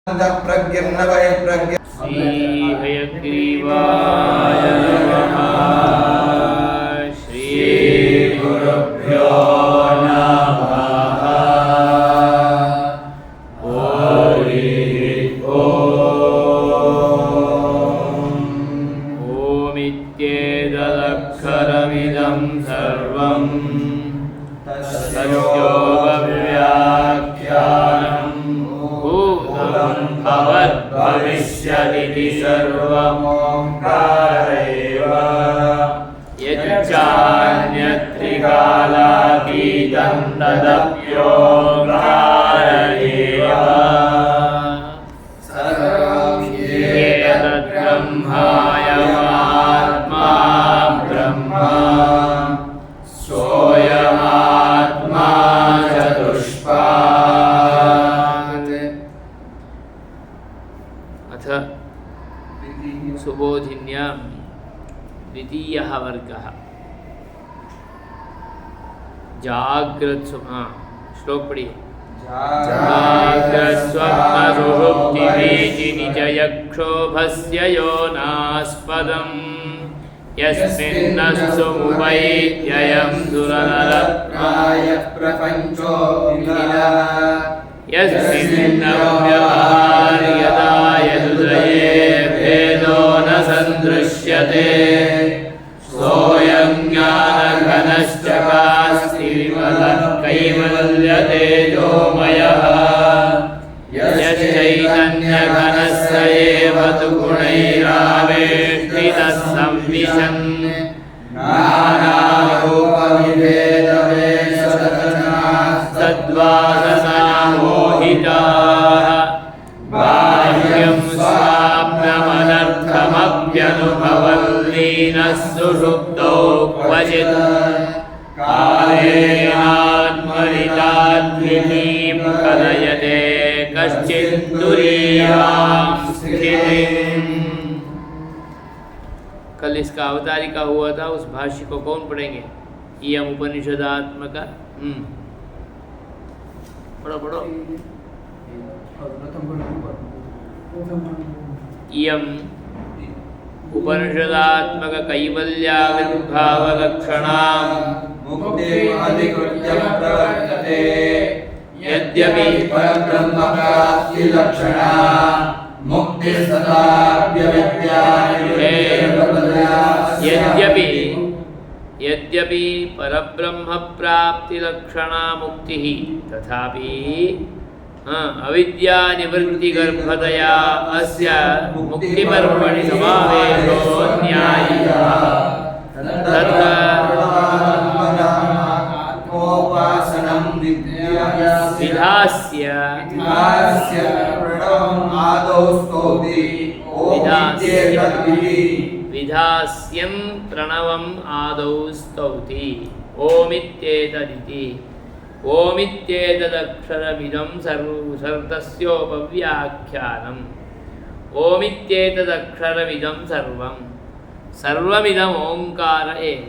प्रज्ञर्नवय प्रज्ञ श्री हयग्रीवाय नमः। श्री गुरुभ्यो नमः। ओमित्येतदक्षरमिदं सर्वं तस्योपव्याख्यानं भूतं भवद्भविष्यदिति सर्वमोङ्कार एव। यच्चान्यत्रिकालातीतं तदप्योङ्कार एव। एतद्ब्रह्मायमात्मा ब्रह्म सोऽयमात्मा चतुष्पात्। अथ सुबोधिन्यां द्वितीयः वर्गः जाग्रत् श्लोक पढ़िए। जाग्रत्स्वप्नसुषुप्तिमेति निजयक्षोभस्य योनास्पदम् यस्मिन्नस्सुमुपैत्ययं सुरनरप्रायः प्रपञ्चो यस्मिन्नव्यवहार्यता यदुदये भेदो न सन्दृश्यते सोऽयं ज्ञानघनश्चकास्तिविमलः कैवल्यतेजोमयः यश्चैतन्यघनः स एव तु गुणैरावेष्टितः संविशन् नानारूपविभेदवेशरचनास्तद्वासनामोहिताः बाह्यं स्वाप्नमनर्थमप्यनुभवल्लीनः सुषुप्तौ क्वचित् कालेनात्मनिताद्वितीं कलयते कश्चित् तुरीयां स्थितिम्। कल इसका अवतारिका हुआ था, उस भाष्य को कौन पढ़ेंगे? इयम उपनिषदात्मक पढ़ो पढ़ो। इयम उपनिषदात्मक कैवल्याविर्भावलक्षणां मुक्तिमधिकृत्य प्रवर्तते। यद्यपि परब्रह्मप्राप्तिलक्षणा यद्यपि परब्रह्म प्राप्ति लक्षणा मुक्ति तथापि अविद्या निवृत्ति गर्भतया अस्य मुक्तिपर्वणि समावेशो न्यायः। आत्मोपासनं विधास्य प्रणवम् आदौ स्तौति। विधास्यं प्रणवम् आदौ स्तौति। ओमित्येतदिति। ओमित्येतदक्षरमिदं सर्वस्योपव्याख्यानम्। ओमित्येतदक्षरमिदं सर्वं सर्वमिदम् ओंकार एव।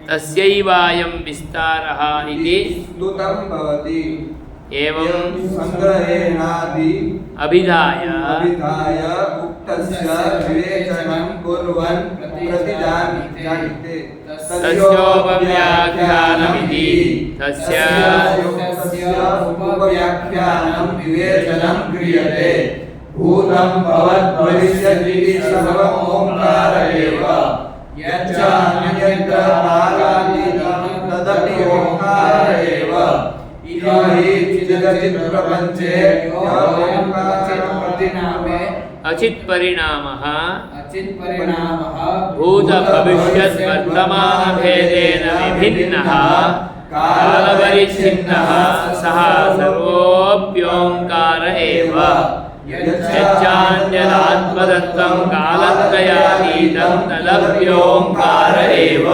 तस्यैवायं विस्तारः इति स्तुतं भवति। एवं संग्रहेणादि अभिधाय उक्तस्य विवेचनं कुर्वन् प्रतिजानीते। तस्योपव्याख्यानमिति तस्य उपव्याख्यानं विवेचनं क्रियते। भूतं भवद्भविष्यदिति सर्वम् ओङ्कार एव। यच्चान्यत्र कालातीतं तदपि ओङ्कार एव। इह हि चिदचित् प्रपञ्चे अचित् परिणामः भूत भविष्यत् वर्तमान भेदेन विभिन्नः कालपरिच्छिन्नः सः सर्वोऽप्योङ्कार एव। यच्चान्यदात्मतत्त्वं कालत्रयातीतं तदप्योङ्कार एव।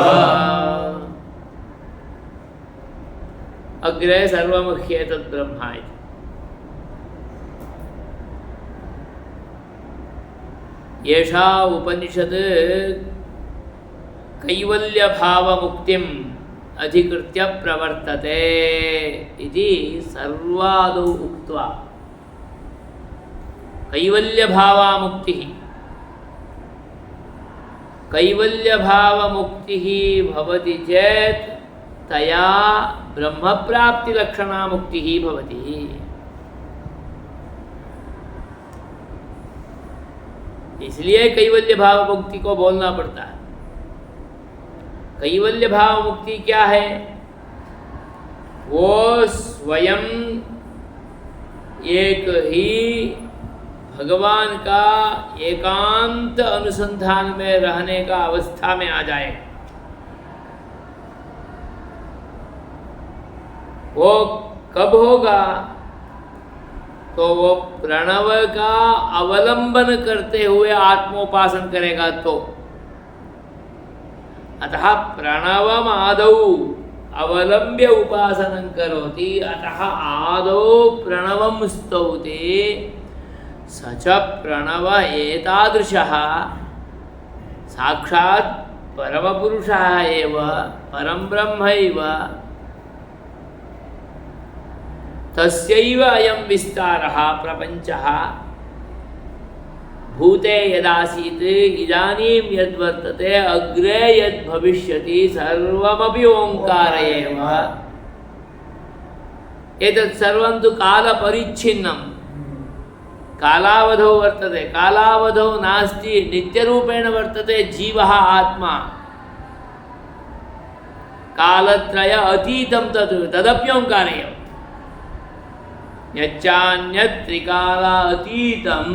अग्रे सर्वमुह्येतद् ब्रह्मा इति। एषा उपनिषत् कैवल्यभावमुक्तिं अधिकृत्य प्रवर्तते इति सर्वादौ उक्त्वा कैवल्यभावामुक्तिः कैवल्यभावमुक्तिः भवति चेत् तया ब्रह्मप्राप्तिलक्षणा मुक्तिः भवति। इसलिए कैवल्य भाव मुक्ति को बोलना पड़ता है। कैवल्य भाव मुक्ति क्या है? वो स्वयं एक ही भगवान का एकांत अनुसंधान में रहने का अवस्था में आ जाए। वो कब होगा? तो वो प्रणव का अवलंबन करते हुए आत्मोपासन करेगा तो। अतः प्रणवम आदौ अवलंब्य उपासनं करोति, अतः आदौ प्रणवं स्तौति। स च प्रणव एतादृशः साक्षात् परमपुरुषः एव, परं ब्रह्मैव। तस्यैव अयं विस्तारः प्रपञ्चः भूते यदासीत् इदानीं यद्वर्तते अग्रे यद्भविष्यति सर्वमपि ओंकार एव। एतत् सर्वं तु कालपरिच्छिन्नं, कालावधौ वर्तते, कालावधौ नास्ति, नित्यरूपेण वर्तते जीवः आत्मा। कालत्रय अतीतं तदपि ओंकार एव। यच्चान्यत् त्रिकालातीतं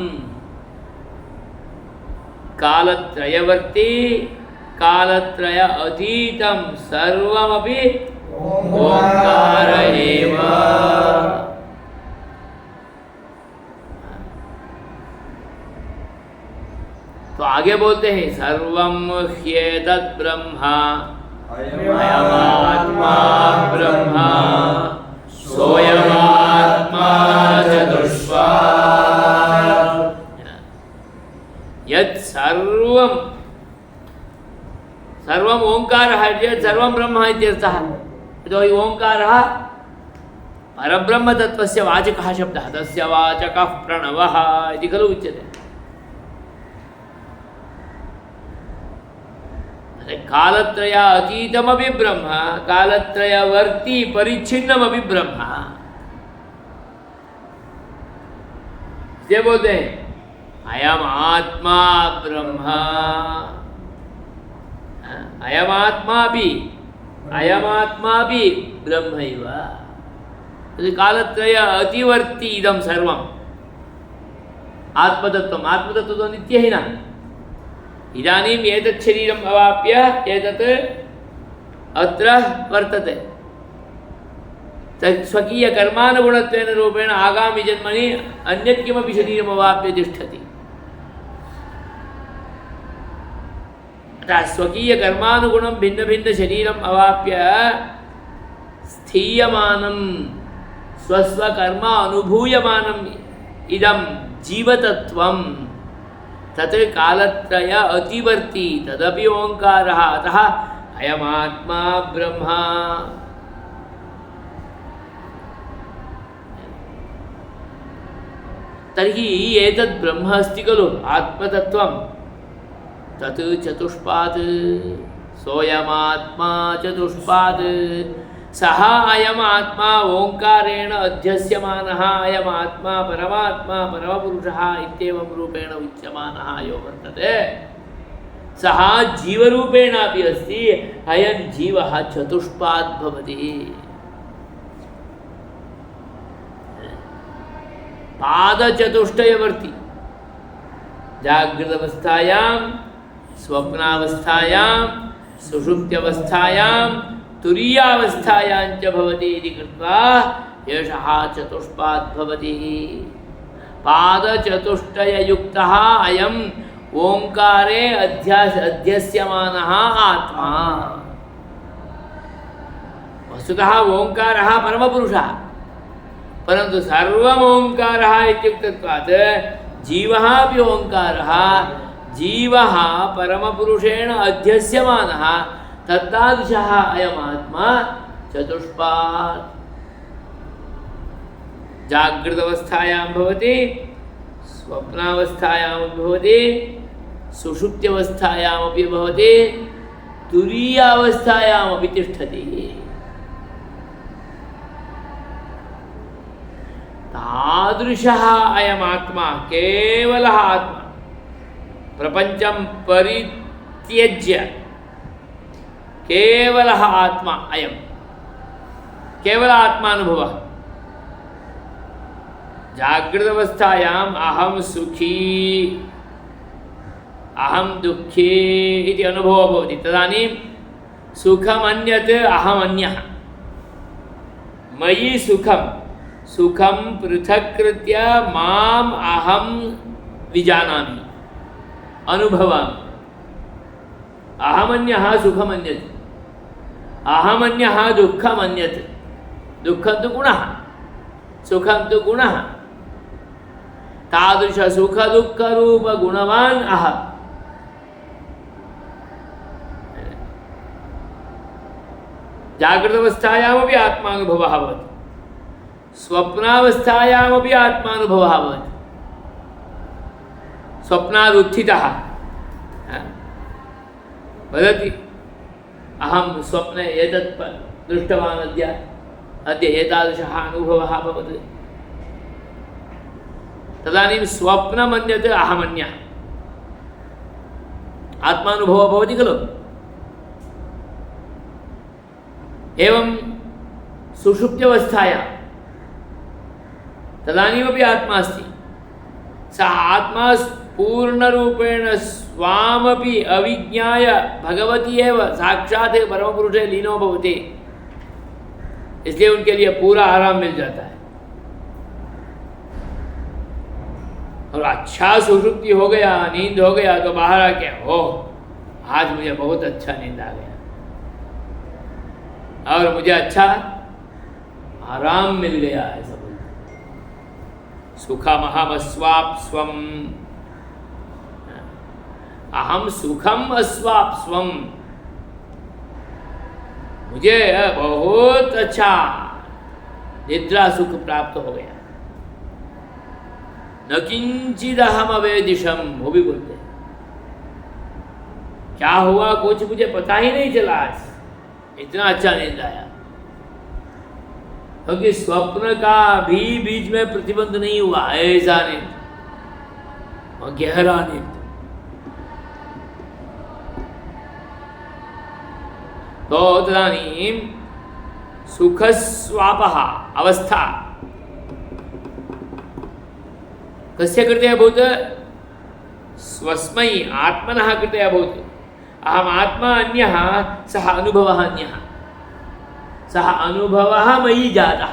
कालत्रयवर्ती कालत्रय अतीतं सर्वमपि ओंकार एव। तो आगे बोलते हैं सर्वं ह्येतद् ब्रह्मा अयमात्मा ब्रह्मा सोऽयमात्मा चतुष्पात्। यत् सर्वं सर्वम् ओंकारः इत्येतत् सर्वं ब्रह्म इत्यर्थः। यतोहि ओंकारः परब्रह्म तत्त्वस्य वाचकः शब्दः, तस्य वाचकः प्रणवः इति खलु उच्यते। कालत्रय अतीतमपि ब्रह्म, कालत्रयवर्ती परिच्छिन्नमपि ब्रह्म। ये बोलते हैं अयम आत्मा ब्रह्म, अयमात्मा भी ब्रह्मैव। कालत्रय अतिवर्ती इदं सर्वम् आत्मतत्त्वम्। आत्मतत्त्व तो नित्य ही न। इदानीम् एतत् शरीरम् अवाप्य एतत् अत्र वर्तते। तत् स्वकीयकर्मानुगुणत्वेन रूपेण आगामि जन्मनि अन्यत् किमपि शरीरम् अवाप्य तिष्ठति। अतः स्वकीयकर्मानुगुणं भिन्नभिन्नशरीरम् अवाप्य स्थीयमानं स्वस्वकर्म अनुभूयमानम् इदं जीवतत्त्वं तत् कालत्रय अतिवर्ती तदपि ओंकारः। अतः अयमात्मा ब्रह्मा। तर्हि एतद् ब्रह्म अस्ति खलु आत्मतत्त्वं, तत् चतुष्पात्। सोऽयमात्मा चतुष्पात्। सः अयमात्मा ओंकारेण अध्यस्यमानः अयमात्मा परमात्मा परमपुरुषः इत्येवं रूपेण उच्यमानः यो वर्तते, सः जीवरूपेणापि अस्ति। अयं जीवः चतुष्पात् भवति। पादचतुष्टयवर्ती। जागृतावस्थायां, स्वप्नावस्थायां, सुषुप्त्यवस्थायां, तुरीयावस्थायां च भवति इति कृत्वा एषः चतुष्पात् भवति। पादचतुष्टययुक्तः अयम् ओंकारे अध्यस्यमानः आत्मा। वस्तुतः ओंकारः परमपुरुषः, परन्तु सर्वम् ओंकारः इत्युक्तत्वात् जीवः अपि ओंकारः। जीवः परमपुरुषेण अध्यस्यमानः, तत्तादृशः अयमात्मा चतुष्पात् जागृतावस्थायां भवति, स्वप्नावस्थायामपि भवति, सुषुप्त्यवस्थायामपि भवति, तुरीयावस्थायामपि तिष्ठति। तादृशः अयमात्मा केवलः आत्मा, प्रपंचं परित्यज्य केवलः आत्मा अयं, केवल आत्मानुभवः। जागृतावस्थायाम् अहं सुखी अहं दुःखी इति अनुभवः भवति, तदानीं सुखमन्यत् अहमन्यः। मयि सुखं सुखं पृथक्कृत्य माम् अहं विजानामि, अनुभवामि। अहमन्यः सुखमन्यत्, अहमन्यः दुःखमन्यत्। दुःखं तु गुणः, सुखं तु गुणः। तादृश सुख दुःख रूप गुणवान् अहम्। जागृतावस्थायामपि आत्मानुभवः भवति, स्वप्नावस्थायामपि आत्मानुभवः भवति। स्वप्नादुत्थितः वदति अहं स्वप्ने एतत् दृष्टवान्, अद्य एतादृशः अनुभवः अभवत्। तदानीं स्वप्नमन्यत् अहमन्यः, आत्मानुभवः भवति खलु। एवं सुषुप्त्यवस्थायां तदानीमपि आत्मा अस्ति। सः आत्मा पूर्णरूपेण स्वामपि अविज्ञाय भगवती एव साक्षात् परमपुरुषे लीनो भवति, इसलिए उनके लिए पूरा आराम मिल जाता है। और अच्छा सुषुप्ति हो गया, नींद हो गया, तो बाहर आके ओह आज मुझे बहुत अच्छा नींद आ गया और मुझे अच्छा आराम मिल गया, ऐसा बोलते। सुखमहमस्वाप्स्वम्, अहम सुखम अस्वाप्स्वम्, मुझे बहुत अच्छा निद्रा सुख प्राप्त हो गया। न किंचिद अहम अवेदिशम, वो भी बोलते हैं क्या हुआ कुछ मुझे पता ही नहीं चला, आज इतना अच्छा नींद आया। क्योंकि स्वप्न का भी बीच में प्रतिबंध नहीं हुआ, ऐसा नींद और गहरा नींद। तो तदानीं सुखस्वापः अवस्था कस्य कृते अभूत्? स्वस्मै आत्मनः कृते अभूत्। अहम आत्मा अन्यः, सः अनुभवः अन्यः। सः अनुभवः मयि जातः,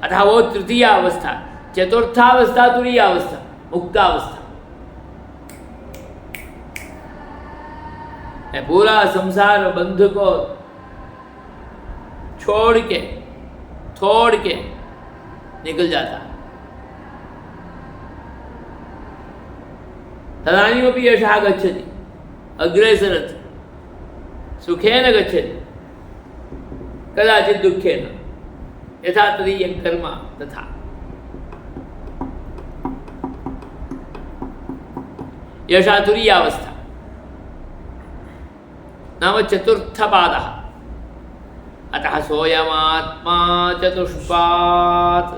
अतः वो तृतीया अवस्था। चतुर्थावस्था तुरीयावस्था, मुक्तावस्था। पूरा संसार बंध को छोड़ के निकल जाता। तदानीमपि यशः गच्छति, अग्रे सरति, सुखेन गच्छति, कदाचित् दुःखेन, यथा तदीयं कर्म तथा। यशः तुरीयावस्था नाम चतुर्थपादः। अतः सोऽयमात्मा चतुष्पात्,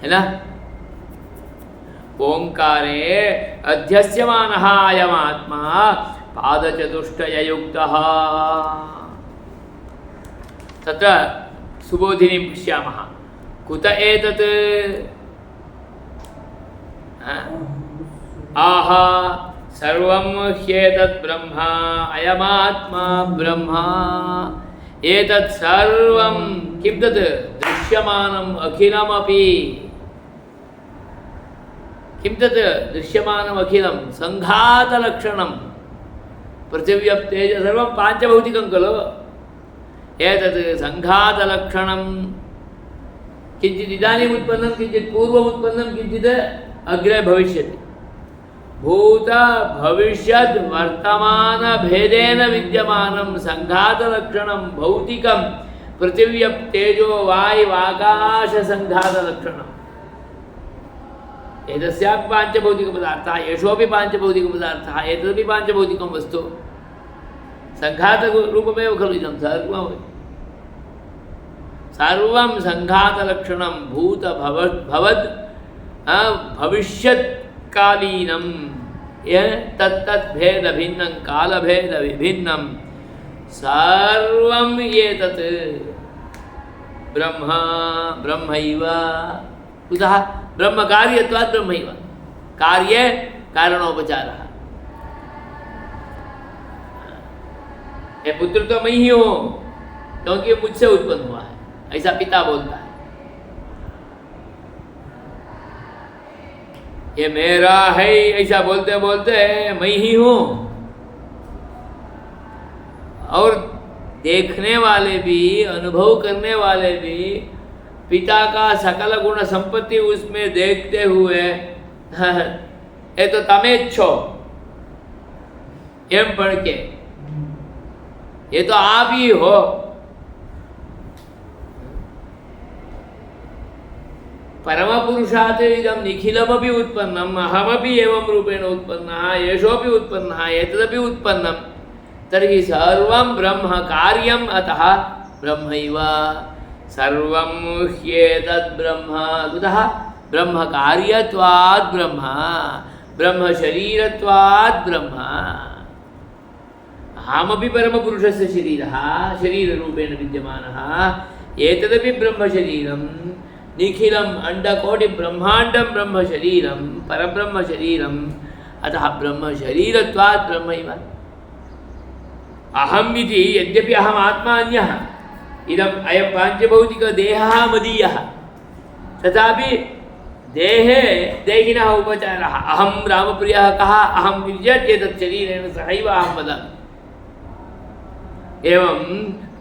है ना। ओंकारे अध्यस्यमानः अयमात्मा पादचतुष्टययुक्तः। तत्र सुबोधिनीं पश्यामः। कुत एतत्? आहा सर्वं ह्येतत् ब्रह्मा, अयमात्मा ब्रह्मा। एतत् सर्वं किं तत्? दृश्यमानम् अखिलमपि। किं तत् दृश्यमानम् अखिलं? संघातलक्षणं। पृथिव्यप् तेज सर्वं पाञ्चभौतिकं खलु। एतत् संघातलक्षणं। किञ्चित् इदानीम् उत्पन्नं, किञ्चित् पूर्वम् उत्पन्नं, किञ्चित् अग्रे भविष्यति। भूत भविष्यत् वर्तमान भेदेन विद्यमानं संघात लक्षणं भौतिकं पृथिव्यप तेजो वायु आकाश संघात लक्षणम् एतस्यापि पांचभौतिकपदार्थः येषोऽपि पांचभौतिकपदार्थः एतदपि पांचभौतिकं वस्तु संघातरूपमेव खलु इदं सर्वं संघातलक्षणं भूत भवद् भविष्यत्कालीनं तत्तत् भेद भिन्नं कालभेद विभिन्नं सर्वं एतत् ब्रह्म ब्रह्मैव कुतः ब्रह्मकार्यत्वात् ब्रह्मैव कार्ये कारणोपचारः ये पुत्र तो मैं ही हूँ क्योंकि मुझसे उत्पन्न हुआ है ऐसा पिता बोलता है ये मेरा है ऐसा बोलते बोलते मैं ही हूँ और देखने वाले भी अनुभव करने वाले भी पिता का सकल गुण संपत्ति उसमें देखते हुए ये तो तमेच्छो एम पढ़ के ये तो आप ही हो परम पुरुषात् इदं निखिलमपि उत्पन्नम् अहमपि एवं रूपेण उत्पन्नः एषोऽपि उत्पन्नः एतदपि उत्पन्नं तर्हि सर्वं ब्रह्म कार्यम् अतः ब्रह्मैव सर्वं ह्येतद् ब्रह्म कुतः ब्रह्म कार्यत्वात् ब्रह्म ब्रह्म शरीरत्वात् ब्रह्म अहमपि परमपुरुषस्य शरीरः शरीररूपेण विद्यमानः एतदपि ब्रह्मशरीरं निखिलम् अंडकोटिब्रह्माण्डं ब्रह्मशरीरं परब्रह्मशरीरम् अतः ब्रह्मशरीरत्वात् ब्रह्मैव अहम् इति यद्यपि अहम् आत्मा अन्यः इदम् अयं पाञ्चभौतिकदेहः मदीयः तथापि देहे देहिनः उपचारः अहं रामप्रियः कः अहं विद्यते एतत् शरीरेण सहैव अहं वदामि एवं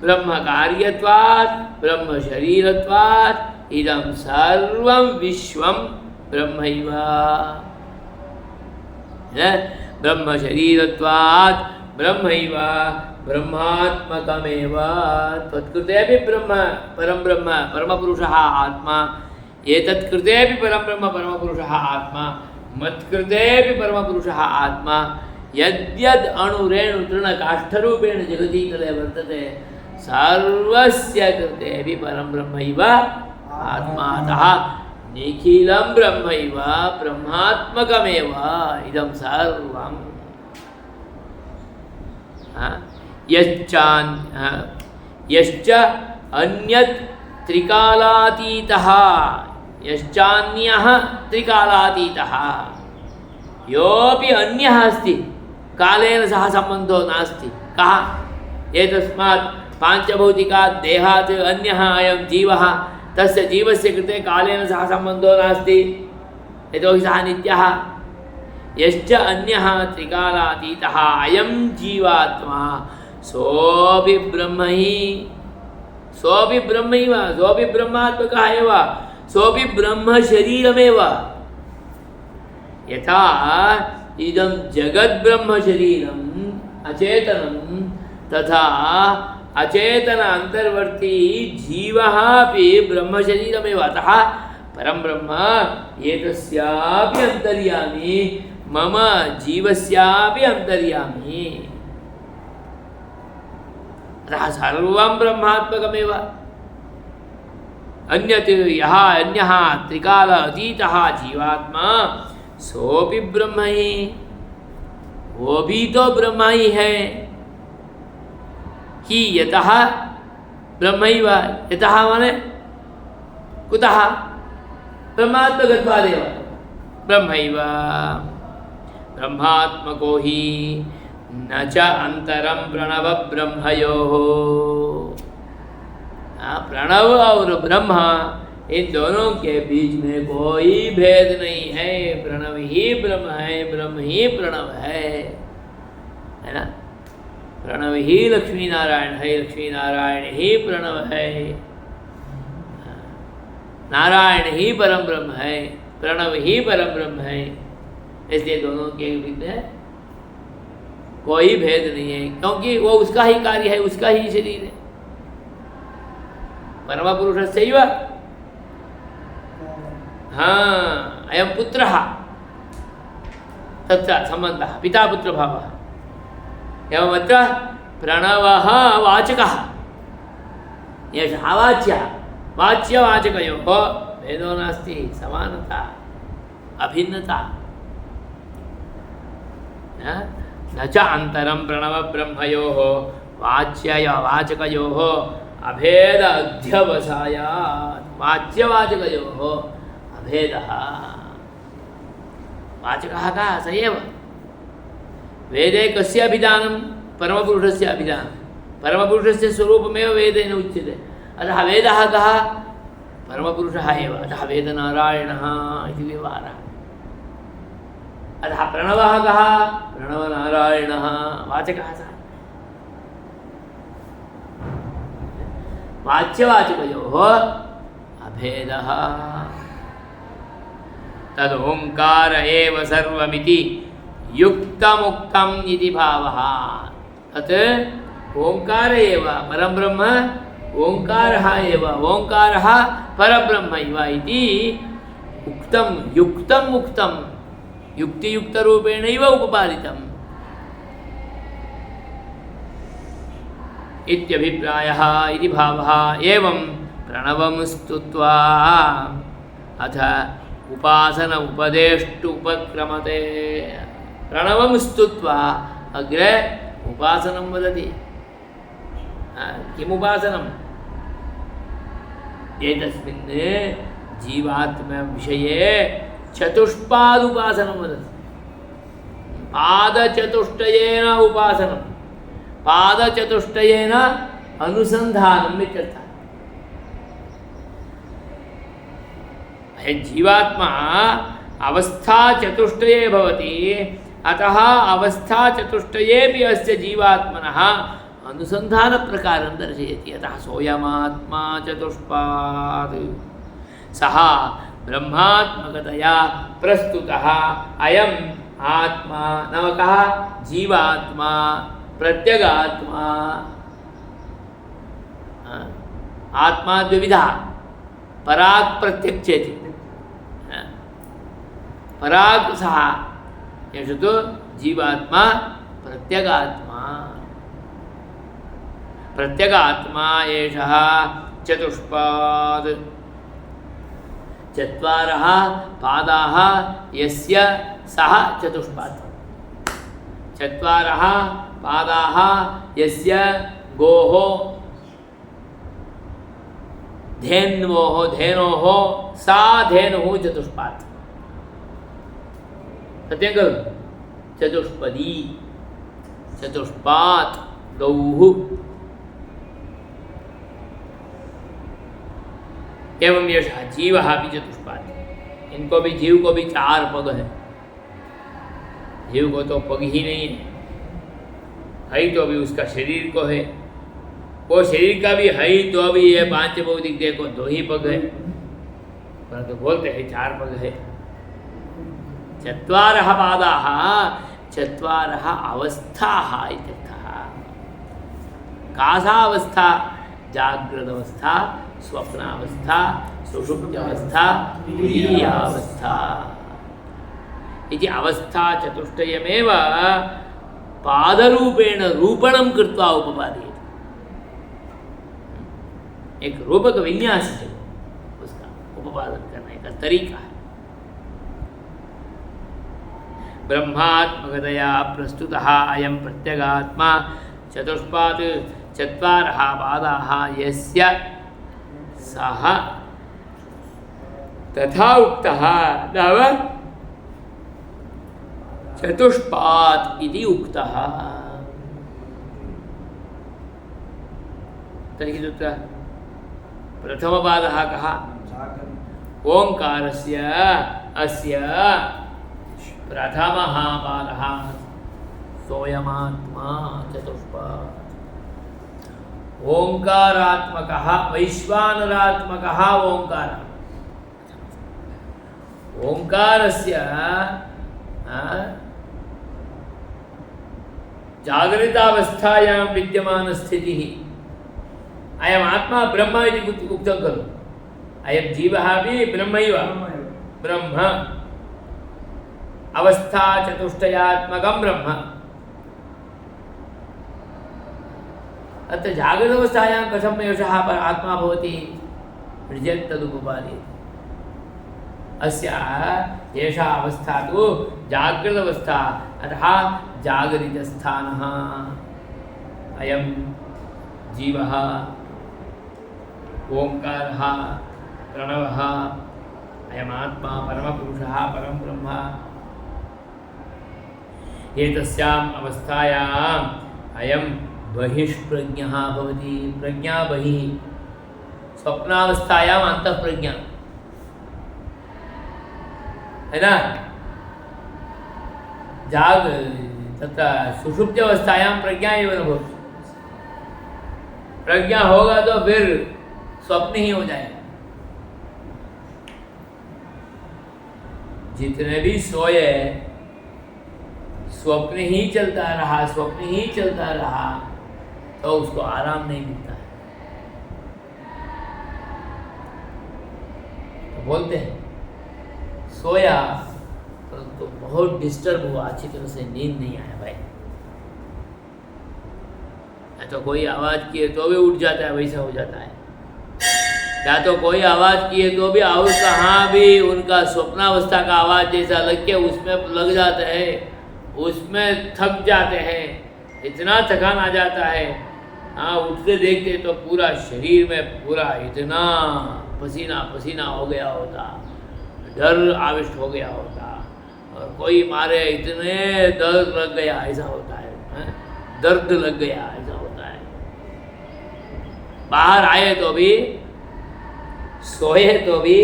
ब्रह्मकार्यत्वात् ब्रह्मशरीरत्वात् इदं सर्वं विश्वं ब्रह्मैव ब्रह्मशरीरत्वात् ब्रह्मैव ब्रह्मात्मकमेव त्वत्कृतेऽपि ब्रह्म परं ब्रह्म परमपुरुषः आत्मा एतत्कृतेऽपि परं ब्रह्म परमपुरुषः आत्मा मत्कृतेऽपि परमपुरुषः आत्मा यद्यद् अणुरेणुतृणकाष्ठरूपेण जगतीतले वर्तते सर्वस्य कृतेऽपि परं ब्रह्मैव आत्मातः निखिलं ब्रह्मैव ब्रह्मात्मकमेव इदं सर्वं यश्च अन्यत् त्रिकालातीतः यश्चान्यः त्रिकालातीतः योऽपि अन्यः अस्ति कालेन सह सम्बन्धो नास्ति कः एतस्मात् पाञ्चभौतिकात् देहात् अन्यः अयं जीवः तस्य जीवस्य कृते कालेन सह सम्बन्धो नास्ति यतोहि सः नित्यः यश्च अन्यः त्रिकालातीतः अयं जीवात्मा सोऽपि ब्रह्म हि सोऽपि ब्रह्मैव सोऽपि ब्रह्मात्मकः एव सोऽपि ब्रह्मशरीरमेव यथा इदं जगद्ब्रह्मशरीरम् अचेतनं तथा अचेतन अंतर्वर्ती जीवः अपि ब्रह्मशरीरमेव अतः परं ब्रह्म एतस्यापि अंतर्यामी मम जीवस्यापि अंतर्यामी अतः सर्वं ब्रह्मात्मकमेव अन्यत् यः अन्यः त्रिकाल अतीतः जीवात्मा सोऽपि ब्रह्म ही वो भी तो ब्रह्म ही है कि यतः ब्रह्मैव यतः माने कुतः ब्रह्मात्मकत्वादेव ब्रह्मैव ब्रह्मात्मको ही न च अंतरं प्रणव ब्रह्मयोः प्रणव और ब्रह्म इन दोनों के बीच में कोई भेद नहीं है प्रणव ही ब्रह्म है ब्रह्म ही प्रणव है ना प्रणव ही लक्ष्मी नारायण है लक्ष्मी नारायण ही प्रणव है नारायण ही परम ब्रह्म है प्रणव ही परम ब्रह्म है इसलिए दोनों के बीच में कोई भेद नहीं है, क्योंकि वो उसका ही कार्य है, उसका ही शरीर है। परम पुरुष सैव हाँ अयम पुत्र तत्र संबंध पिता पुत्र भाव एवं अत्र प्रणव वाचक एषः वाच्य वाच्यवाचकयोः भेदो नास्ति, समानता अभिन्नता न च अन्तरं प्रणव ब्रह्मयोः वाच्य वाचकयोः अभेद अध्यवसायात् वाच्यवाचकयोः अभेदः वाचकः कः स एव वेदे कस्य अभिधानं परमपुरुषस्य अभिधानं परमपुरुषस्य स्वरूपमेव वेदेन उच्यते अतः वेदः कः परमपुरुषः एव अतः वेदनारायणः इति व्यवहारः अतः प्रणवः कः प्रणवनारायणः वाचकः सः वाच्यवाचकयोः अभेदः तदोंकार एव सर्वमिति युक्तमुक्तम् इति भावः तत् ओंकार एव परब्रह्म ओंकारः एव ओंकारः परब्रह्म इव इति उक्तं युक्तं मुक्तं युक्तियुक्तरूपेणैव उपपादितम् इत्यभिप्रायः इति भावः एवं प्रणवं स्तुत्वा अथ उपासन उपदेष्टु उपक्रमते प्रणवं स्तुत्वा अग्रे उपासनं वदति किम् उपासनम् एतस्मिन् जीवात्मविषये चतुष्पादुपासनं वदति पादचतुष्टयेन उपासनं पादचतुष्टयेन अनुसन्धानम् इत्यर्थः जीवात्मा अवस्था चतुष्टये भवति अतः अवस्था चतुष्टयेपि अस्य जीवात्मनः अनुसन्धानप्रकारं दर्शयति अतः सोऽयमात्मा चतुष्पाद् सः ब्रह्मात्मकतया प्रस्तुतः अयम् आत्मा नाम कः जीवात्मा प्रत्यगात्मा आत्मा द्विविधः पराग प्रत्यक् चेति पराग सः एषः तु जीवात्मा प्रत्यगात्मा प्रत्यगात्मा एषः चतुष्पाद् चत्वारः पादाः यस्य सः चतुष्पात् चत्वारः पादाः यस्य गोः धेन्वोः धेनोः सा धेनुः चतुष्पात् सत्यं खलु चतुष्पदी चतुष्पात् गौः एवं यशः जीवः भी चतुष्पाद इनको भी जीव को भी 4 पग है जीव को तो पग ही नहीं है तो भी उसका शरीर को है वो शरीर का भी है तो भी ये 5 भौतिक देह को 2 ही पग है परंतु बोलते हैं 4 पग है चत्वारः पादाः चत्वारः अवस्थाः इत्यर्थः का सा अवस्था जाग्रदवस्था स्वप्नावस्था सुषुप्त्यावस्था तुरीयावस्था इति अवस्था चतुष्टयमेव पादरूपेण रूपणं कृत्वा उपपादयति एक रूपक विन्यास है उसका उपादन करने का तरीका है ब्रह्मात्मकतया प्रस्तुतः अयं प्रत्यगात्मा चतुष्पात् चत्वारः पादाः यस्य सः तथा उक्तः नाम चतुष्पात् इति उक्तः तर्हि तत्र प्रथमपादः कः ओङ्कारस्य अस्य प्रथमः पादः सोऽयमात्मा चतुष्पात् ओंकारात्मकः वैश्वानरात्मकः ओंकारः ओंकारस्य जागृतावस्थायां विद्यमानस्थितिः अयम् आत्मा ब्रह्म इति उक्तं खलु। अयं जीवः अपि ब्रह्मैव, ब्रह्म अवस्थाचतुष्टयात्मकं ब्रह्म। अत्र जागृतावस्थायां कथम् एषः आत्मा भवति चेत् तदुपपाद्यते। अस्याः एषा अवस्था तु जागृतावस्था, अतः जागरितस्थानः अयं जीवः, ओङ्कारः, प्रणवः, अयमात्मा परमपुरुषः, परं ब्रह्म। एतस्याम् अवस्थायाम् अयं बहिष्प्रज्ञः भवति। प्रज्ञा बहिः, स्वप्नावस्थायाम् अन्तःप्रज्ञा है ना। तथा सुषुप्त्यावस्थायां प्रज्ञा एव न भवति। प्रज्ञा होगा तो फिर स्वप्न ही हो जाएगा। जितने भी सोए स्वप्न ही चलता रहा, स्वप्न ही चलता रहा, तो उसको आराम नहीं मिलता है। तो बोलते हैं सोया परंतु बहुत डिस्टर्ब हुआ, अच्छी तरह से नींद नहीं आया भाई। या तो कोई आवाज़ किए तो भी उठ जाता है, वैसा हो जाता है। या तो कोई आवाज़ किए तो भी और कहाँ भी उनका स्वप्नावस्था का आवाज़ जैसा लग के उसमें लग जाता है, उसमें थक जाते हैं, इतना थकान आ जाता है। हाँ, उठते देखते तो पूरा शरीर में पूरा इतना पसीना पसीना हो गया होता, डर आविष्ट हो गया होता, और कोई मारे इतने दर्द लग गया ऐसा होता है, दर्द लग गया ऐसा होता है। बाहर आए तो भी, सोए तो भी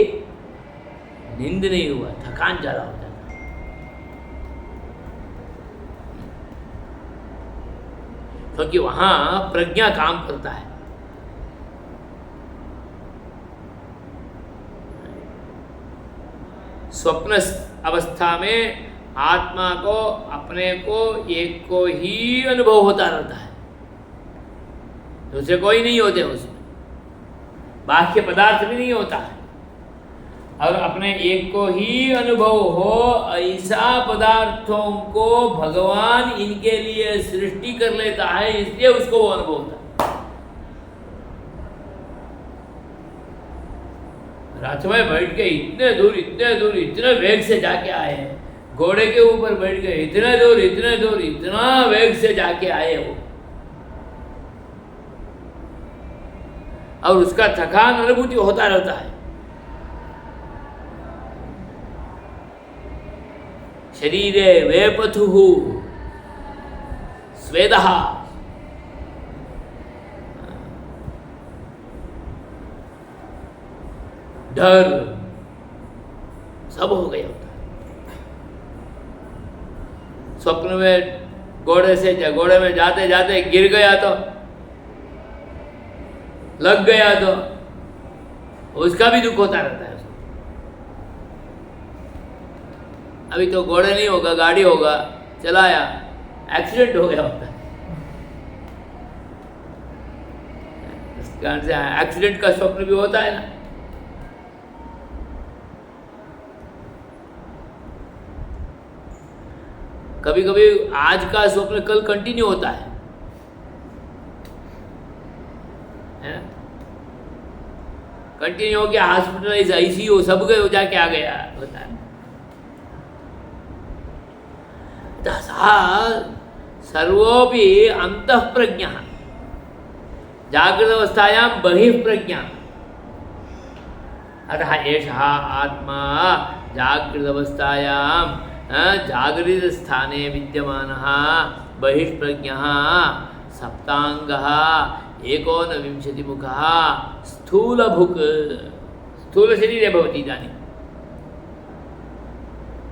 नींद नहीं हुआ, थकान ज़्यादा होता है। क्योंकि वहाँ प्रज्ञा काम करता है। स्वप्न अवस्था में आत्मा को, अपने को, एक को ही अनुभव होता रहता है, दूसरे कोई नहीं होते उसमें, बाह्य पदार्थ भी नहीं होता है। और अपने एक को ही अनुभव हो, ऐसा पदार्थों को भगवान इनके लिए सृष्टि कर लेता है, इसलिए उसको वो अनुभव होता है। रथ में बैठ के इतने दूर इतने वेग से जाके आए हैं, घोड़े के ऊपर बैठ गए, इतने दूर इतना वेग से जाके आए वो, और उसका थकान अनुभूति होता रहता है। शरीरे वेपथुः स्वेदः, डर सब हो गया होता है। स्वप्न में घोड़े में जाते जाते गिर गया तो, लग गया तो उसका भी दुख होता रहता है। अभी तो घोड़े नहीं होगा, गाड़ी होगा, चलाया, एक्सीडेंट हो गया होता है। इस कारण से एक्सीडेंट का स्वप्न भी होता है ना। कभी कभी आज का स्वप्न कल कंटिन्यू होता है ना? कंटिन्यू हो गया, हॉस्पिटलाइज, आईसीयू सब गए, जाके आ गया होता है। सर्वोपि अंतःप्रज्ञः, जागृतावस्थायां बहिःप्रज्ञा। अतः एषः आत्मा जागृतावस्थायां जागृतस्थाने विद्यमानः बहिष्प्रज्ञः सप्तांगः एकोनविंशतिमुखः स्थूलभुक्, स्थूलशरीरे भवति इदानीम्।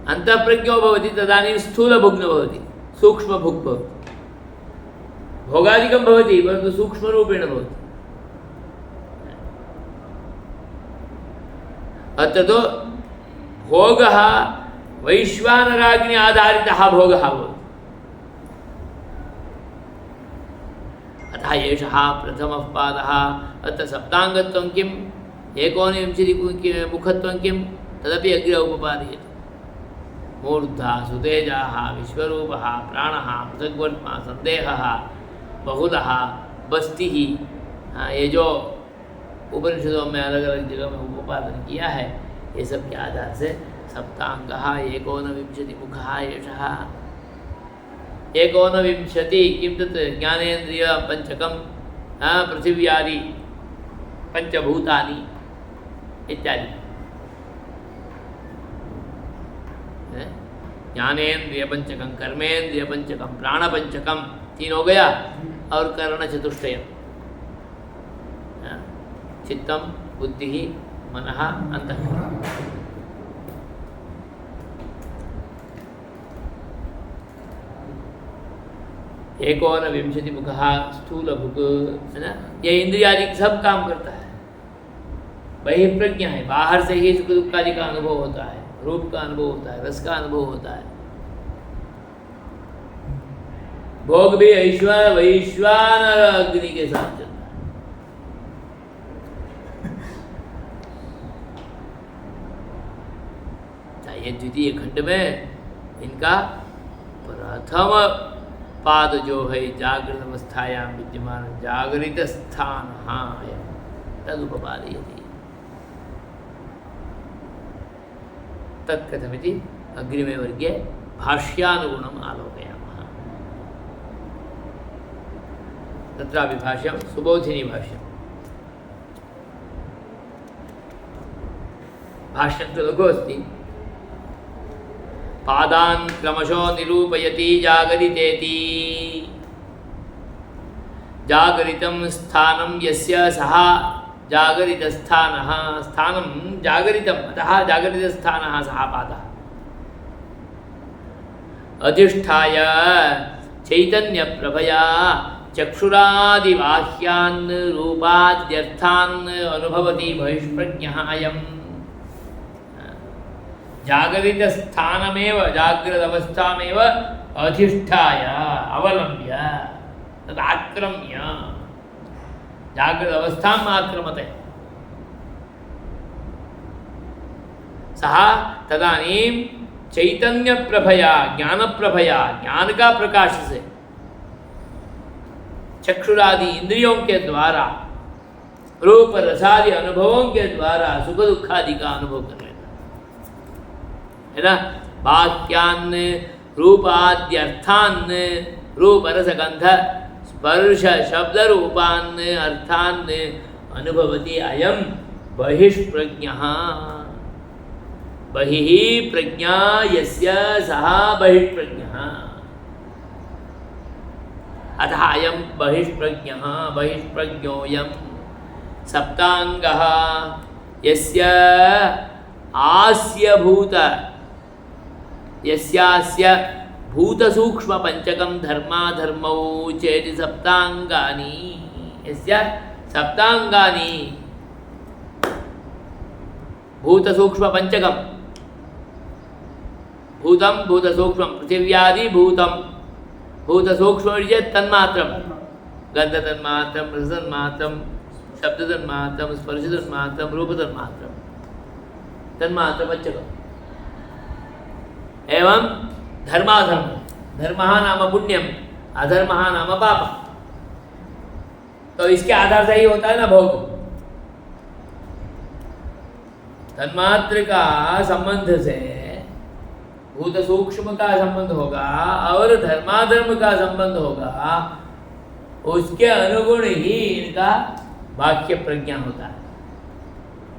अंतःप्रज्ञो भवति तदानीं स्थूलभुक् न भवति, सूक्ष्मभुक् भवति। भोगादिकं भवति परन्तु सूक्ष्मरूपेण भवति। अत्र तु भोगः वैश्वानराग्नि आधारितः भोगः भवति। अतः एषः प्रथमः पादः। अत्र सप्ताङ्गत्वं किम्, एकोनविंशतिमुखत्वं किं, तदपि अग्रे उपपादयति। मूर्धा सुतेजाः विश्वरूपः प्राणः पृथग्वर्त्मा संदेहः बहुलः बस्तिः, ये जो उपनिषदों में अलग अलग जगह में उपादन किया है, ये सब के आधार से सप्तांगः एकोनविंशतिमुखः एषः। एकोनविंशति किं तत् ज्ञानेन्द्रिय पंचकं पृथिव्यादि पंचभूतानि इत्यादि। ज्ञानेन्द्रिय पंचकं, कर्मेन्द्रिय पंचकं, प्राण पंचकं, तीन हो गया, और कर्ण चतुष्टयम्, चित्तम बुद्धि मनः अंतःकरणम्। एकोनविंशतिमुखः स्थूलभुक् है ना, ये इंद्रियादि सब काम करता है। बहिर्प्रज्ञा है, बाहर से ही सुख दुख आदि का अनुभव होता है, रूप का अनुभव होता है, रस का अनुभव होता है। भोग भी वैश्वानर अग्नि के साथ चलता है। ये द्वितीय खंड में इनका प्रथम पाद जो है जागृत अवस्थायां विद्यमान जागृत स्थान तदुपपादयति। तत्कथमिति अग्रिमे वर्गे भाष्यानुगुणम् आलोकयामः। तत्रापि भाष्यं सुबोधिनी भाष्यं। भाष्यं तु लघु अस्ति। पादान् क्रमशो निरूपयति जागरितेति। जागरितं स्थानं यस्य सः जागरितस्थानः, स्थानं जागरितम्, अतः जागरितस्थानः सः पादः। अधिष्ठाय चैतन्यप्रभया चक्षुरादिबाह्यान् रूपाद्यर्थान् अनुभवति बहिष्प्रज्ञः अयम्। जागरितस्थानमेव जागृदवस्थामेव अधिष्ठाय अवलम्ब्य तदाक्रम्य जागृदवस्थाम् आक्रमते सः तदानीं चैतन्यप्रभया ज्ञानप्रभया, ज्ञान का प्रकाश से चक्षुरादि इंद्रियों के द्वारा रूप रसादि अनुभवों के द्वारा सुख दुखादि का अनुभव कर लेता है ना। बाह्यान् रूपाद्यर्थान् रूप रस गंध स्पर्श शब्द रूपान् अर्थान् अनुभवति अयं बहिष्प्रज्ञः। बहिः प्रज्ञा यस्य सः बहिष्प्रज्ञः। अतः अयं बहिष्प्रज्ञः बहिष्प्रज्ञोऽयं सप्ताङ्गः यस्य आस्य भूत यस्यास्य भूतसूक्ष्मपञ्चकं धर्माधर्मौ चेति सप्ताङ्गानि यस्य सप्ताङ्गानि भूतसूक्ष्मपञ्चकं भूतं भूतसूक्ष्मं पृथिव्यादि भूतं भूतसूक्ष्मं चेत् तन्मात्रं गन्धतन्मात्रं रसतन्मात्रं शब्दतन्मात्रं स्पर्शतन्मात्रं रूपतन्मात्रं तन्मात्रपञ्चकम्। एवं धर्माधर्म, धर्मः नाम पुण्यम, अधर्मः नाम पापः। तो इसके आधार से ही होता है ना भोग। तन्मात्र का संबंध से भूत सूक्ष्म का संबंध होगा और धर्माधर्म का संबंध होगा, उसके अनुगुण ही इनका बाह्य प्रज्ञा होता है,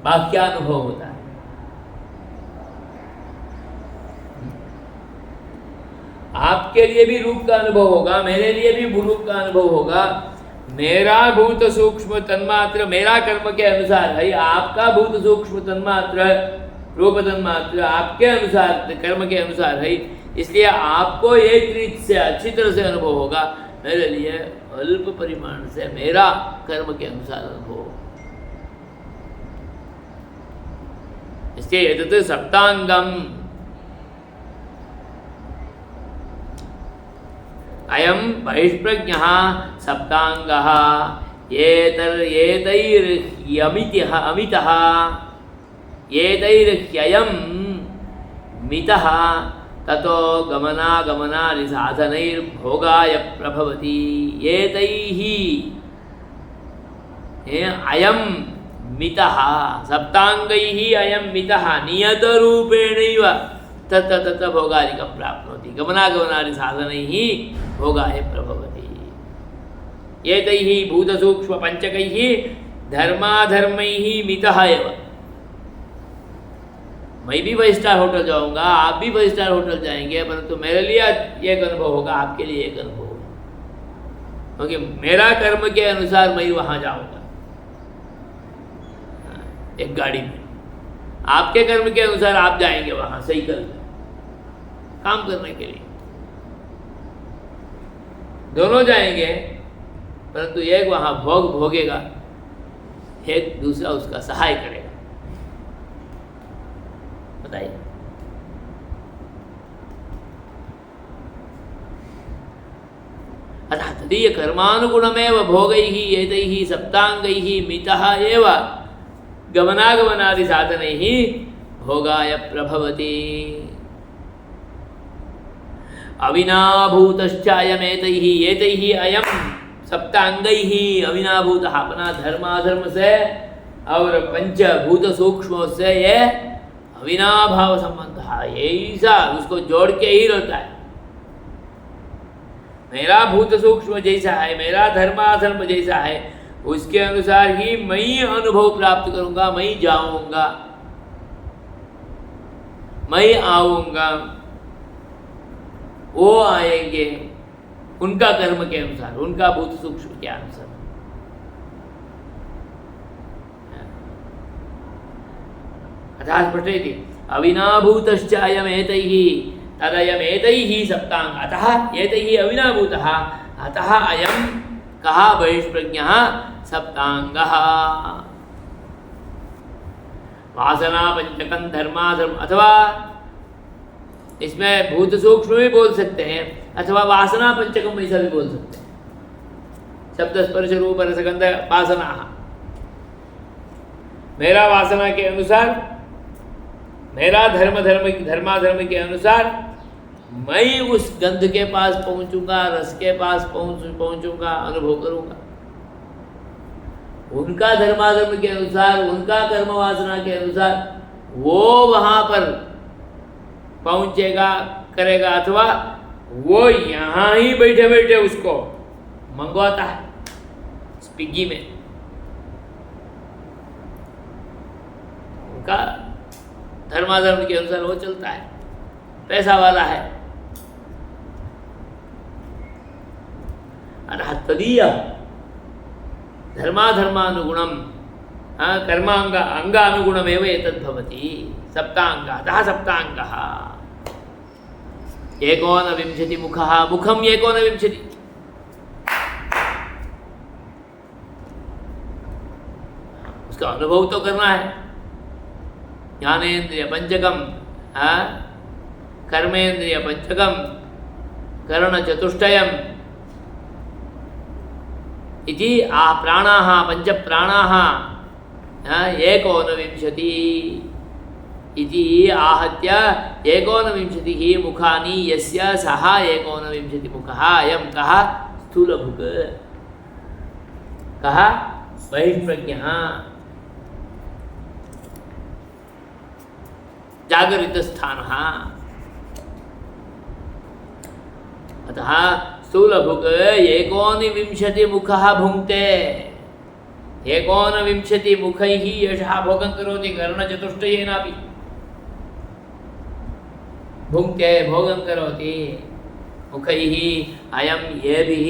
बाह्यानुभव होता है। आपके लिए भी रूप का अनुभव होगा, मेरे लिए भी रूप का अनुभव होगा। मेरा भूत सूक्ष्म तन्मात्र मेरा कर्म के अनुसार है, आपका भूत सूक्ष्म तन्मात्र रूप तन्मात्र आपके अनुसार कर्म के अनुसार है। इसलिए आपको एक रीत से अच्छी तरह से अनुभव होगा, मेरे लिए अल्प परिमाण से मेरा कर्म के अनुसार अनुभव होगा। इसलिए एतत् सप्तांगम अयं बहिष्प्रज्ञः सप्ताङ्गः एतैर्ह्यमितः एतैर्ह्ययं मितः ततो गमनागमनानि साधनैर्भोगाय प्रभवति। एतैः अयं मितः सप्ताङ्गैः अयं मितः नियतरूपेणैव तत्र भोगादिकं प्राप्नोति। गमनागमनानि साधनैः भोगाय प्रभवति। एतैः भूतसूक्ष्मपञ्चकैः धर्माधर्मैः मितः एव। मैं भी 5 स्टार होटल जाऊंगा, आप भी 5 स्टार होटल जाएंगे, परंतु मेरे लिए एक अनुभव होगा, आपके लिए एक अनुभव होगा, क्योंकि मेरा कर्म के अनुसार मैं वहाँ जाऊंगा एक गाड़ी में, आपके कर्म के अनुसार आप जाएंगे वहाँ साइकिल में काम करने के लिए। दोनों जाएंगे, परंतु एक वहाँ भोग भोगेगा, एक दूसरा उसका सहाय करेगा। बताइए। अतः तदीय कर्मानुगुणमेव भोगैः एतैः सप्ताङ्गैः मितः एव गमनागमनादि साधनैः भोगाय प्रभवति। अविनाभूतश्च अयमेतैः एतैः अयं सप्तांगैः अविनाभूतः, अपना धर्माधर्म से और पंचभूत सूक्ष्मों से ये अविनाभाव संबंध है, ऐसा उसको जोड़ के ही रहता है। मेरा भूत सूक्ष्म जैसा है, मेरा धर्माधर्म जैसा है, उसके अनुसार ही मैं अनुभव प्राप्त करूंगा, मैं जाऊंगा, मैं आऊंगा, वो आएंगे उनका कर्म के अनुसार, उनका भूत सूक्ष्म के अनुसार। अतः स्पष्टयति अविनाभूतश्च अयमेतैः तदयमेतैः सप्ताङ्ग, अतः एतैः अविनाभूतः, अतः अयं कः बहिष्प्रज्ञः सप्ताङ्गः। वासनापञ्चकं धर्माधर्म, अथवा इसमें भूत सूक्ष्म भी बोल सकते हैं, अथवा वासना पंचकम ऐसा भी बोल सकते हैं। शब्द स्पर्श रूप रसगंध वासना, मेरा वासना के अनुसार, मेरा धर्माधर्म के अनुसार मैं उस गंध के पास पहुंचूंगा, रस के पास पहुंचूंगा, अनुभव करूंगा। उनका धर्माधर्म के अनुसार, उनका कर्म वासना के अनुसार वो वहां पर पहुंचेगा, करेगा, अथवा वो यहाँ ही बैठे बैठे उसको मंगवाता है स्विगी में। उनका धर्माधर्म के अनुसार वो चलता है, पैसा वाला है। अतः तदीय धर्माधर्मानुगुणम कर्मांग अंगानुगुणमेव एतद्भवति सप्तांग, अतः सप्तांगः। एकोनविंशति मुखः, मुखम 29, उसका अनुभव तो करना है। ज्ञानेन्द्रिय पंचकम, कर्मेन्द्रिय पंचकम, कर्ण चतुष्टयम इति प्राणाः पंच प्राणाः 29 इति आहत्य 29 मुखानि यस्य सः 29 मुखः। अयं कः? स्थूलभुक्, कः? बहिष्प्रज्ञः, जागरितस्थानः। अतः स्थूलभुक् 29 मुखः भुङ्क्ते। 29 मुखैः एषः भोगं करोति, कर्णचतुष्टयेनापि भुङ्क्ते, भोगं करोति। मुखैः अयं येभिः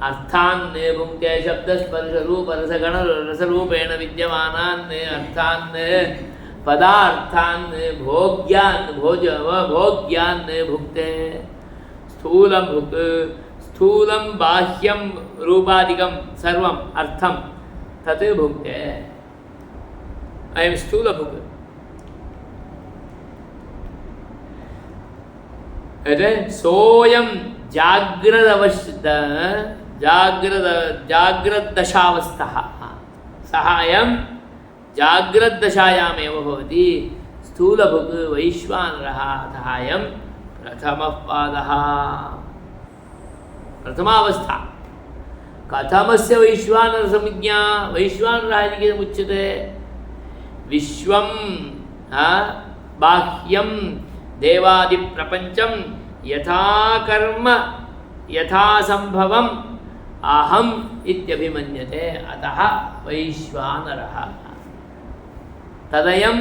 अर्थान् भुङ्क्ते, शब्दस्पर्शरूपरसगणरसरूपेण विद्यमानान् अर्थान् पदार्थान् भोग्यान् भोग्यान् भुङ्क्ते। स्थूलं भुक्, स्थूलं बाह्यं रूपादिकं सर्वम् अर्थं तत् भुङ्क्ते। अयं स्थूलभुक्। सोऽयं जाग्रद्दशावस्थः सः अयं जाग्रद्दशायामेव भवति स्थूलभुक् वैश्वानरः अतः अयं प्रथमः पादः प्रथमावस्था कथमस्य वैश्वानरसंज्ञा वैश्वानरः इति किमुच्यते विश्वं बाह्यं देवादिप्रपञ्चं यथा कर्म यथा संभवम् अहम् इत्यभिमन्यते अतः वैश्वानरः तदयं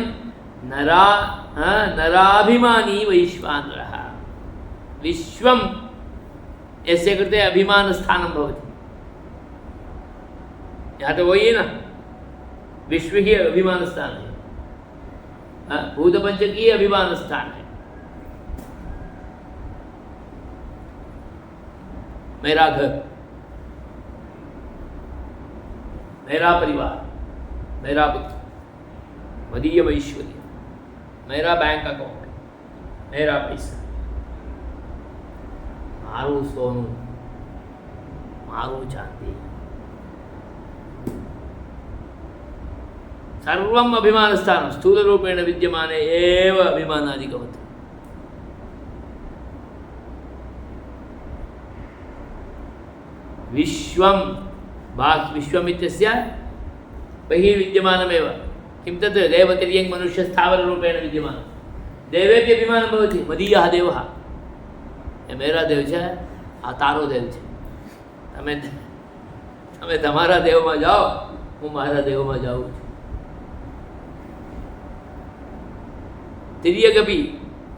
नराभिमानी वैश्वानरः विश्वं यस्य कृते अभिमानस्थानं भवति यहाँ तो वही है ना विश्व ही अभिमान स्थान है भूतपंच की अभिमान स्थान है मेरा घर मेरा परिवार मेरा पुत्र मदीय ऐश्वर्य मेरा बैंक अकाउंट मेरा पैसा मारू सोनू मारू चांदी सर्वम् अभिमानस्थानं स्थूलरूपेण विद्यमाने एव अभिमानादिकवत् विश्वं विश्वम् इत्यस्य बहिः विद्यमानमेव किं तत् देवतिर्यङ् मनुष्यस्थावररूपेण विद्यमानं देवेपि अभिमानं भवति मदीयः देवः ये मेरा देव है आ तारो देव है તમે તમારા દેવમાં જાઓ હું મારા દેવમાં જાઉં છું तिर्यगपि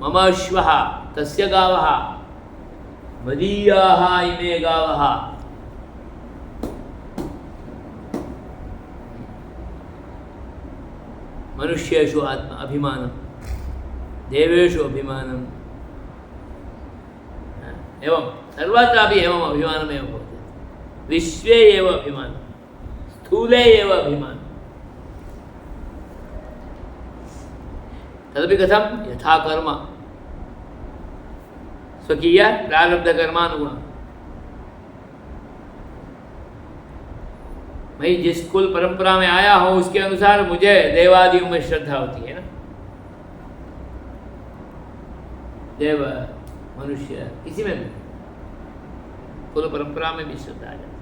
मम अश्वः तस्य गावः मदीयाः इमे गावः मनुष्येषु आत्मा अभिमानं देवेषु अभिमानम् एवं सर्वत्रापि एवम् अभिमानमेव भवति विश्वे एव अभिमानं स्थूले एव अभिमानं तदपि कथं यथा कर्म स्वकीय प्रारब्ध कर्मानुगुणं मैं जिस कुल परंपरा में आया हूँ उसके अनुसार मुझे देवादियों में श्रद्धा होती है ना देव मनुष्य किसी में भी कुल परंपरा में भी श्रद्धा आ जाती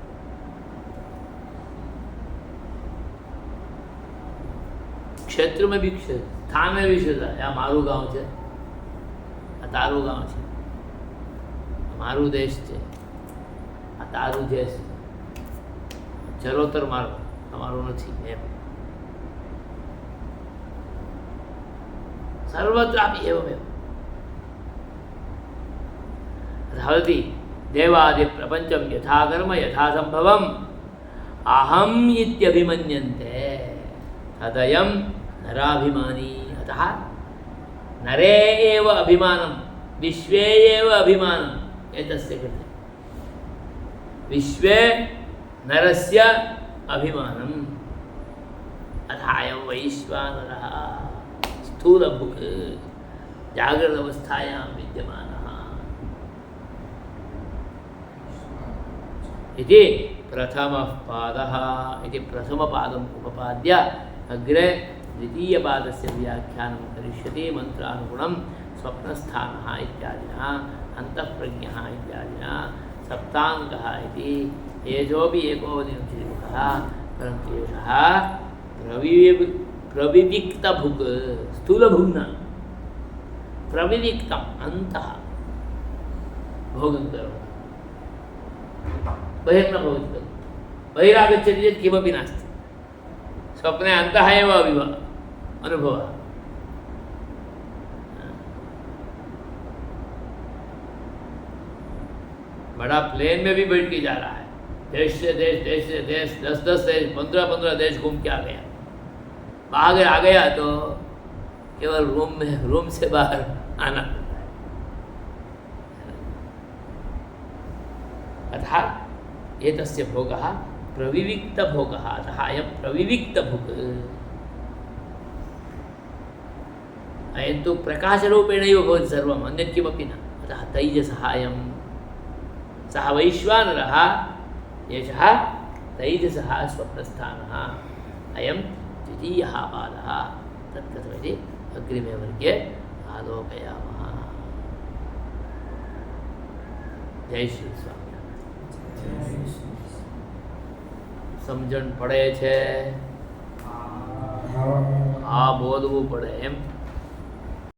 क्षेत्र में भी स्थान में भी श्रद्धा या मारू गाँव है तारू गाँव है मारू देश है तारू देश चरोतर मार्ग તમારો નથી એમ સર્વત્રાપि एवमेव भवति देवादिप्रपञ्चं यथा कर्म यथा सम्भवम् अहम् इत्यभिमन्यन्ते तदयं नराभिमानी अतः नरे एव अभिमानं विश्वे एव अभिमानं एतस्य कृते विश्वे नरस्य अभिमानम् अतः अयं वैश्वानरः स्थूलभुक् जागृतावस्थायां विद्यमानः इति प्रथमः पादः इति प्रथमपादम् उपपाद्य अग्रे द्वितीयपादस्य व्याख्यानं करिष्यति मन्त्रानुगुणं स्वप्नस्थानः इत्यादिना अन्तःप्रज्ञः इत्यादिना सप्ताङ्गः इति एजोपि एकोपदिनश्रीमुखः परन्तु एषः प्रविविक्तभुक् स्थूलभुक् न प्रविविक्तम् अन्तः भोगं करोति बहिर्न भवति खलु बहिरागच्छति चेत् किमपि नास्ति स्वप्ने अन्तः एव अनुभवः बड़ा प्लेन में भी बैठ के जा रहा है देश से देश 10 देश 15 देश घूम के आ गया बाहर आ गया तो केवल रूम से बाहर आना अतः एतस्य भोगः प्रविविक्तभोगः अतः अयं प्रविविक्तभुक् अयं तु प्रकाशरूपेणैव भवति सर्वम् अन्यत् किमपि न अतः तैजसः अयं सः वैश्वानरः एषः तैजसः स्वप्नस्थानः अयं द्वितीयः पादः तत्कथमिति अग्रिमे वर्गे आलोकयामः। जय श्री स्वामी। સમજણ પડે છે? આ બોલવું પડે એમ